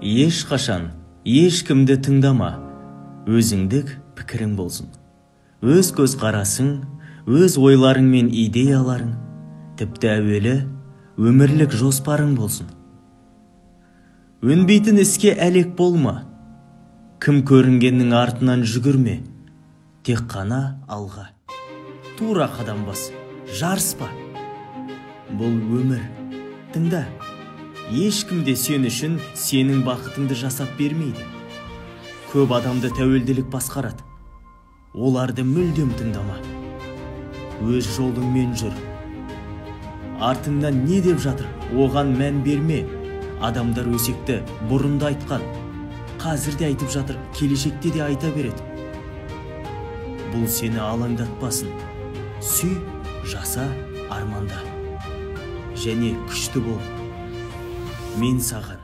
Ешқашан ешкімді тыңдама, өзіңдік пікірің болсын. Өз көзқарасың, өз ойларың мен идеяларың, тіпті әуелі өмірлік жоспарың болсын. Өнбейтін іске әлек болма, кім көрінгеннің артынан жүгірме, тек қана алға. Тура қадам бас, жарыспа. Бұл өмір, тыңда. Ешкім де сен үшін сенің бақытыңды жасап бермейді. Көп адамды тәуелділік басқарады. Оларды мүлдем тыңдама. Өз жолыңмен жүр. Артыңнан не деп жатыр, оған мән берме. Адамдар өсекті бұрында айтқан, қазір де айтып жатыр, келешекте де айта береді. Бұл сені алаңдатпасын. Сүй, жаса, арманда. Және күшті бол. Мен саған